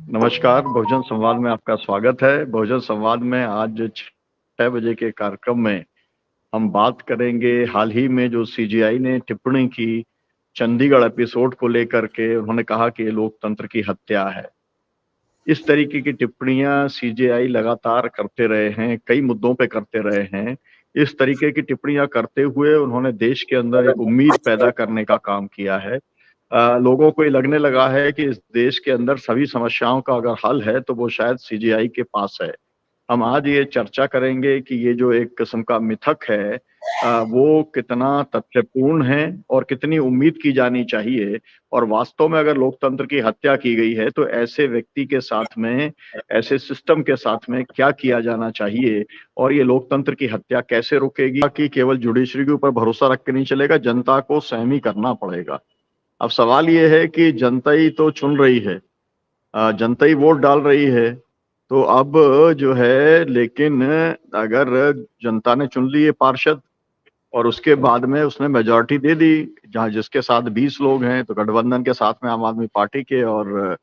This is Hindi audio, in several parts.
नमस्कार। बहुजन संवाद में आपका स्वागत है। बहुजन संवाद में आज 6 बजे के कार्यक्रम में हम बात करेंगे हाल ही में जो सीजेआई ने टिप्पणी की चंडीगढ़ एपिसोड को लेकर के। उन्होंने कहा कि ये लोकतंत्र की हत्या है। इस तरीके की टिप्पणियां सीजेआई लगातार करते रहे हैं, कई मुद्दों पे करते रहे हैं। इस तरीके की टिप्पणियां करते हुए उन्होंने देश के अंदर एक उम्मीद पैदा करने का काम किया है। लोगों को ये लगने लगा है कि इस देश के अंदर सभी समस्याओं का अगर हल है तो वो शायद सीजेआई के पास है। हम आज ये चर्चा करेंगे कि ये जो एक किस्म का मिथक है वो कितना तथ्यपूर्ण है और कितनी उम्मीद की जानी चाहिए, और वास्तव में अगर लोकतंत्र की हत्या की गई है तो ऐसे व्यक्ति के साथ में, ऐसे सिस्टम के साथ में क्या किया जाना चाहिए, और ये लोकतंत्र की हत्या कैसे रुकेगी। कि केवल जुडिशरी के ऊपर भरोसा रख के नहीं चलेगा, जनता को सहमी करना पड़ेगा। अब सवाल ये है कि जनता ही तो चुन रही है, जनता ही वोट डाल रही है, तो अब जो है, लेकिन अगर जनता ने चुन लिए पार्षद और उसके बाद में उसने मेजॉरिटी दे दी, जहां जिसके साथ 20 लोग हैं, तो गठबंधन के साथ में आम आदमी पार्टी के और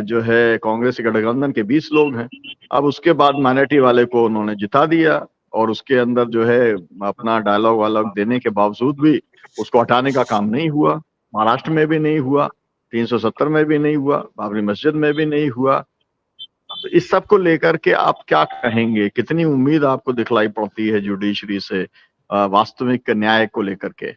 जो है कांग्रेस के गठबंधन के 20 लोग हैं। अब उसके बाद माइनॉरिटी वाले को उन्होंने जिता दिया, और उसके अंदर जो है अपना डायलॉग वालॉग देने के बावजूद भी उसको हटाने का काम नहीं हुआ। महाराष्ट्र में भी नहीं हुआ, 370 में भी नहीं हुआ, बाबरी मस्जिद में भी नहीं हुआ। तो इस सब को लेकर के आप क्या कहेंगे? कितनी उम्मीद आपको दिखलाई पड़ती है जुडिशरी से वास्तविक न्याय को लेकर के?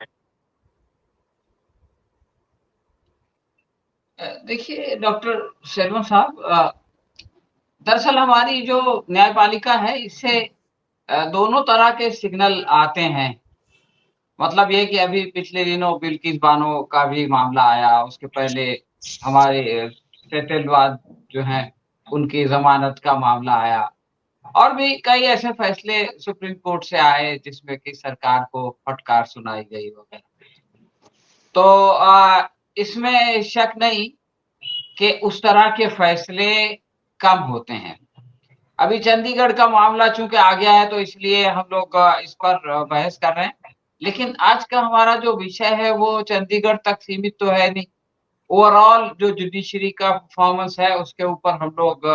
देखिए डॉक्टर शेरवन साहब, दरअसल हमारी जो न्यायपालिका है इससे दोनों तरह के सिग्नल आते हैं। मतलब ये कि अभी पिछले दिनों बिल्किस बानो का भी मामला आया, उसके पहले हमारे सेतेलवाद जो हैं उनकी जमानत का मामला आया, और भी कई ऐसे फैसले सुप्रीम कोर्ट से आए जिसमें कि सरकार को फटकार सुनाई गई वगैरह। तो इसमें शक नहीं कि उस तरह के फैसले कम होते हैं। अभी चंडीगढ़ का मामला चूंकि आ गया है तो इसलिए हम लोग इस पर बहस कर रहे हैं, लेकिन आज का हमारा जो विषय है वो चंडीगढ़ तक सीमित तो है नहीं। ओवरऑल जो जुडिशरी का परफॉर्मेंस है उसके ऊपर हम लोग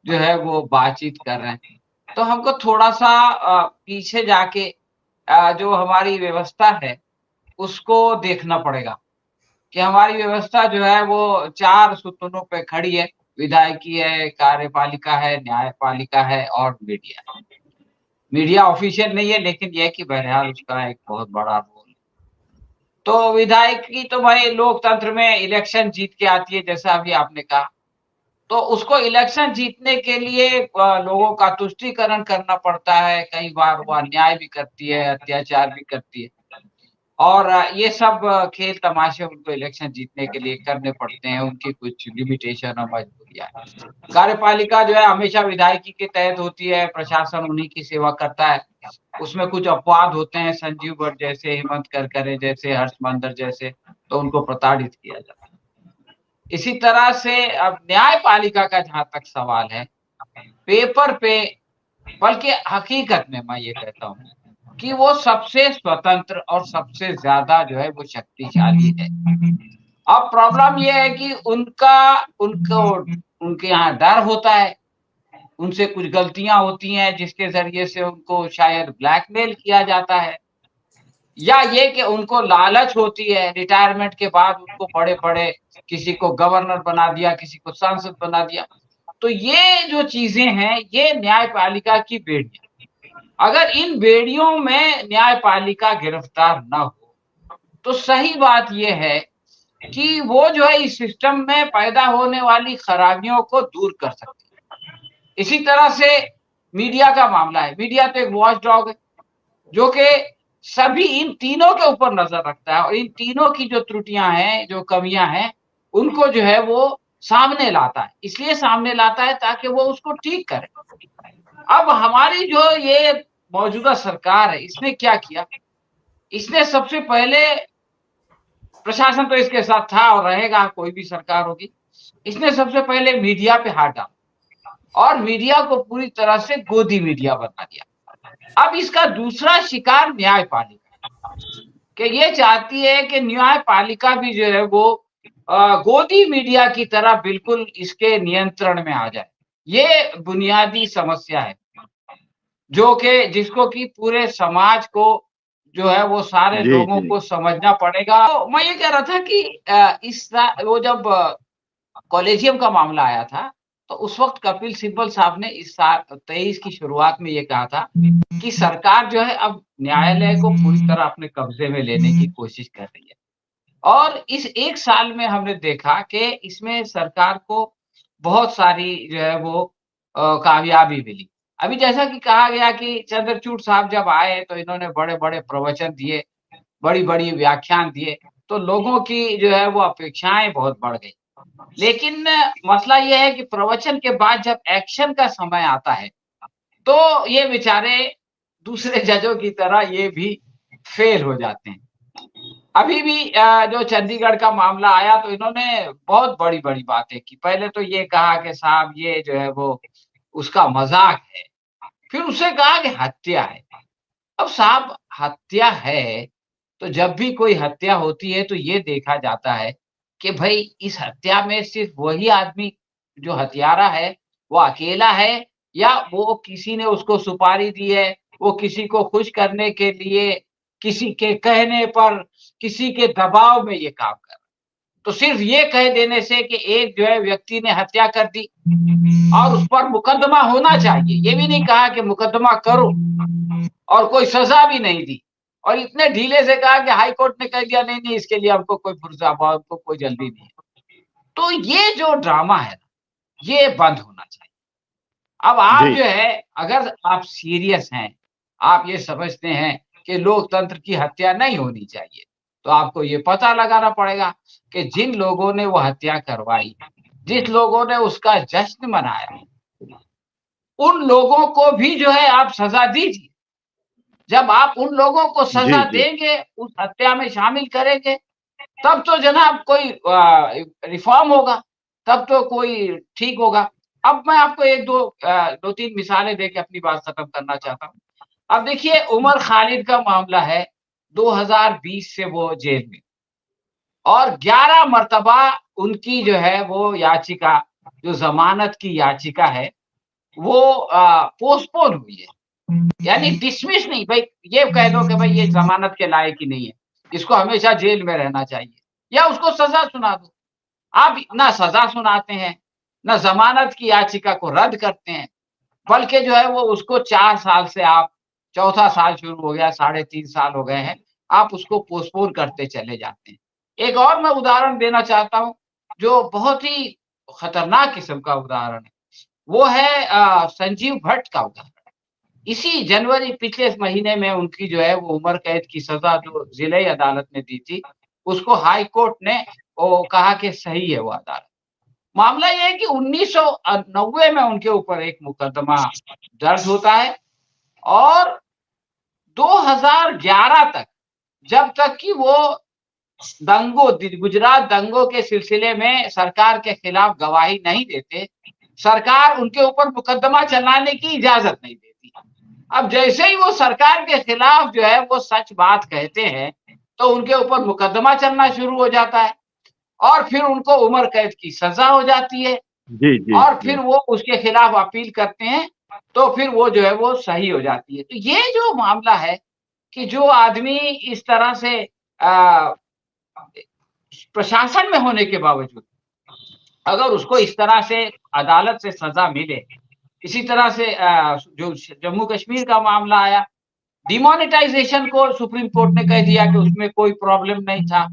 जो है वो बातचीत कर रहे हैं। तो हमको थोड़ा सा पीछे जाके जो हमारी व्यवस्था है उसको देखना पड़ेगा कि हमारी व्यवस्था जो है वो 4 सुतूनों पे खड़ी है। विधायकी है, कार्यपालिका है, न्यायपालिका है और मीडिया। मीडिया ऑफिशियल नहीं है, लेकिन यह है कि बहरहाल उसका एक बहुत बड़ा रोल है। तो विधायकी तो भाई लोकतंत्र में इलेक्शन जीत के आती है, जैसा अभी आपने कहा। तो उसको इलेक्शन जीतने के लिए लोगों का तुष्टीकरण करना पड़ता है। कई बार वो अन्याय भी करती है, अत्याचार भी करती है, और ये सब खेल तमाशे उनको इलेक्शन जीतने के लिए करने पड़ते हैं। उनकी कुछ लिमिटेशन और मजबूरियां हैं। कार्यपालिका जो है हमेशा विधायकी के तहत होती है, प्रशासन उन्हीं की सेवा करता है। उसमें कुछ अपवाद होते हैं, संजीव भट्ट जैसे, हेमंत करकरे जैसे, हर्ष मंदर जैसे, तो उनको प्रताड़ित किया जाता है। इसी तरह से अब न्यायपालिका का जहां तक सवाल है, पेपर पे, बल्कि हकीकत में मैं ये कहता हूँ कि वो सबसे स्वतंत्र और सबसे ज्यादा जो है वो शक्तिशाली है। अब प्रॉब्लम ये है कि उनको उनके यहाँ डर होता है, उनसे कुछ गलतियां होती हैं जिसके जरिए से उनको शायद ब्लैकमेल किया जाता है, या ये कि उनको लालच होती है। रिटायरमेंट के बाद उनको बड़े-बड़े, किसी को गवर्नर बना दिया, किसी को सांसद बना दिया। तो ये जो चीजें हैं, ये न्यायपालिका की बेड़ियां। अगर इन बेड़ियों में न्यायपालिका गिरफ्तार न हो, तो सही बात ये है कि वो जो है इस सिस्टम में पैदा होने वाली खराबियों को दूर कर सकती है। इसी तरह से मीडिया का मामला है। मीडिया तो एक वॉच डॉग है जो कि सभी इन तीनों के ऊपर नजर रखता है, और इन तीनों की जो त्रुटियां हैं, जो कमियां हैं, उनको जो है वो सामने लाता है। इसलिए सामने लाता है ताकि वो उसको ठीक करे। अब हमारी जो ये मौजूदा सरकार है, इसने क्या किया? इसने सबसे पहले, प्रशासन तो इसके साथ था और रहेगा, कोई भी सरकार होगी, इसने सबसे पहले मीडिया पे हाथ डाला और मीडिया को पूरी तरह से गोदी मीडिया बना दिया। अब इसका दूसरा शिकार न्यायपालिका, कि ये चाहती है कि न्यायपालिका भी जो है वो गोदी मीडिया की तरह बिल्कुल इसके नियंत्रण में आ जाए। ये बुनियादी समस्या है, जो कि जिसको कि पूरे समाज को जो है वो सारे जी, लोगों जी। को समझना पड़ेगा। तो मैं ये कह रहा था कि वो जब कॉलेजियम का मामला आया था, तो उस वक़्त कपिल सिब्बल साहब ने इस साल 23 की शुरुआत में ये कहा था कि सरकार जो है अब न्यायालय को पूरी तरह अपने कब्ज़े में लेने की कोशिश कर रही है। और इस 1 साल में हमने देखा कि इसमें सरकार को बहुत सारी जो है वो कामयाबी मिली। अभी जैसा कि कहा गया कि चंद्रचूड़ साहब जब आए तो इन्होंने बड़े-बड़े प्रवचन दिए, बड़ी-बड़ी व्याख्यान दिए, तो लोगों की जो है वो अपेक्षाएँ बहुत बढ़ गई। लेकिन मसला ये है कि प्रवचन के बाद जब एक्शन का समय आता है, तो ये बेचारे दूसरे जजों की तरह ये भी फेल हो जाते हैं। अभी भी जो चंडीगढ़ का मामला आया तो इन्होंने बहुत बड़ी-बड़ी बातें की। पहले तो ये कहा कि साहब ये जो है वो उसका मज़ाक है, फिर उसने कहा कि हत्या है। अब साहब हत्या है, तो जब भी कोई हत्या होती है तो ये देखा जाता है कि भई इस हत्या में सिर्फ़ वही आदमी जो हत्यारा है, वो अकेला है या वो किसी ने उसको सुपारी दी है, वो किसी को खुश करने के लिए, किसी के कहने पर, किसी के दबाव में ये काम कर रहा है। तो सिर्फ़ ये कह देने से कि एक जो है व्यक्ति ने हत्या कर दी और उस पर मुकदमा होना चाहिए, ये भी नहीं कहा कि मुकदमा करो और कोई सज़ा भी नहीं दी और इतने ढीले से कहा कि हाई कोर्ट ने कह दिया नहीं-नहीं इसके लिए हमको कोई फुर्सत हमको कोई जल्दी नहीं है। तो ये जो ड्रामा है, ये बंद होना चाहिए। अब आप जी, जो है अगर आप सीरियस हैं, आप ये समझते हैं कि लोकतंत्र की हत्या नहीं होनी चाहिए, तो आपको ये पता लगाना पड़ेगा कि जिन लोगों ने वो हत्या करवाई, जिस लोगों ने उसका जश्न मनाया, उन लोगों को भी जो है आप सज़ा दीजिए। जब आप उन लोगों को जी, सज़ा जी। देंगे, उस हत्या में शामिल करेंगे, तब तो जनाब कोई रिफ़ॉर्म होगा, तब तो कोई ठीक होगा। अब मैं आपको 2-3 मिसालें देके अपनी बात खत्म करना चाहता हूँ। अब देखिए उमर खालिद का मामला है, 2020 से वो जेल में और 11 मर्तबा उनकी जो है वो याचिका, जो ज़मानत की याचिका है, वो पोस्टपोन हुई है। यानी डिसमिस नहीं भाई, ये कह दो कि भाई ये ज़मानत के लायक ही नहीं है, इसको हमेशा जेल में रहना चाहिए या उसको सज़ा सुना दो। आप ना सज़ा सुनाते हैं, ना ज़मानत की याचिका को रद्द करते हैं, बल्कि जो है वो उसको 4 साल से आप चौथा साल शुरू हो गया, साढ़े 3 साल हो गए हैं, आप उसको पोस्टपोन करते चले जाते हैं। एक और मैं उदाहरण देना चाहता हूँ, जो बहुत ही खतरनाक किस्म का उदाहरण है, वो है संजीव भट्ट का उदाहरण। इसी जनवरी पिछले महीने में उनकी जो है वो उम्र कैद की सज़ा जो ज़िले अदालत ने दी थी, उसको हाई कोर्ट ने वो कहा कि सही है वो अदालत। मामला ये है कि 1990 में उनके ऊपर एक मुकदमा दर्ज होता है और 2011 तक, जब तक कि वो गुजरात दंगों के सिलसिले में सरकार के खिलाफ गवाही नहीं देते, सरकार उनके ऊपर मुकदमा चलाने की इजाज़त नहीं देती। अब जैसे ही वो सरकार के खिलाफ जो है वो सच बात कहते हैं, तो उनके ऊपर मुकदमा चलना शुरू हो जाता है और फिर उनको उम्र कैद की सज़ा हो जाती है जी, जी, और फिर जी। वो उसके खिलाफ अपील करते हैं, तो फिर वो जो है वो सही हो जाती है। तो ये जो मामला है कि जो आदमी इस तरह से अ, प्रशासन में होने के बावजूद अगर उसको इस तरह से अदालत से सज़ा मिले, इसी तरह से जो जम्मू कश्मीर का मामला आया, डिमोनेटाइज़ेशन को सुप्रीम कोर्ट ने कह दिया कि उसमें कोई प्रॉब्लम नहीं था।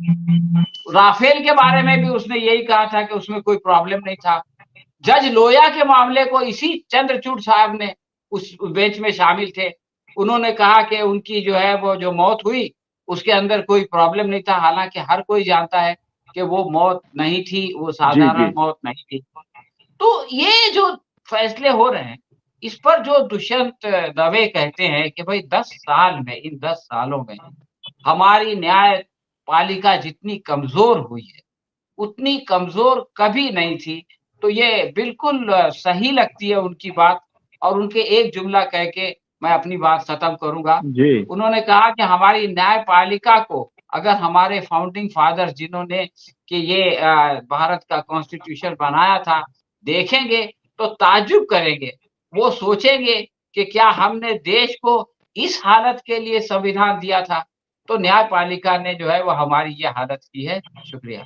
राफेल के बारे में भी उसने यही कहा था कि उसमें कोई प्रॉब्लम नहीं था। जज लोया के मामले को इसी चंद्रचूड़ साहब ने उस बेंच में शामिल थे। उन्होंने कहा कि उनकी जो है वो जो मौत हुई, उसके अंदर कोई प्रॉब्लम नहीं था। हालाँकि हर कोई जानता है कि वो मौत नहीं थी, वो जी, साधारण जी। मौत नहीं थी। तो ये जो फैसले हो रहे हैं, इस पर जो दुष्यंत दवे कहते हैं कि भई 10 साल में, इन 10 सालों में हमारी न्यायपालिका जितनी कमज़ोर हुई है, उतनी कमज़ोर कभी नहीं थी। तो ये बिल्कुल सही लगती है उनकी बात और उनके एक जुमला कह के मैं अपनी बात ख़त्म करूँगा। जी। उन्होंने कहा कि हमारी न्यायपालिका को अगर हमारे फाउंडिंग फादर्स जिन्होंने कि ये भारत का कॉन्स्टिट्यूशन बनाया था देखेंगे तो ताज्जुब करेंगे। वो सोचेंगे कि क्या हमने देश को इस हालत के लिए संविधान दिया था? तो न्यायपालिका ने जो है वो हमारी ये हालत की है। शुक्रिया।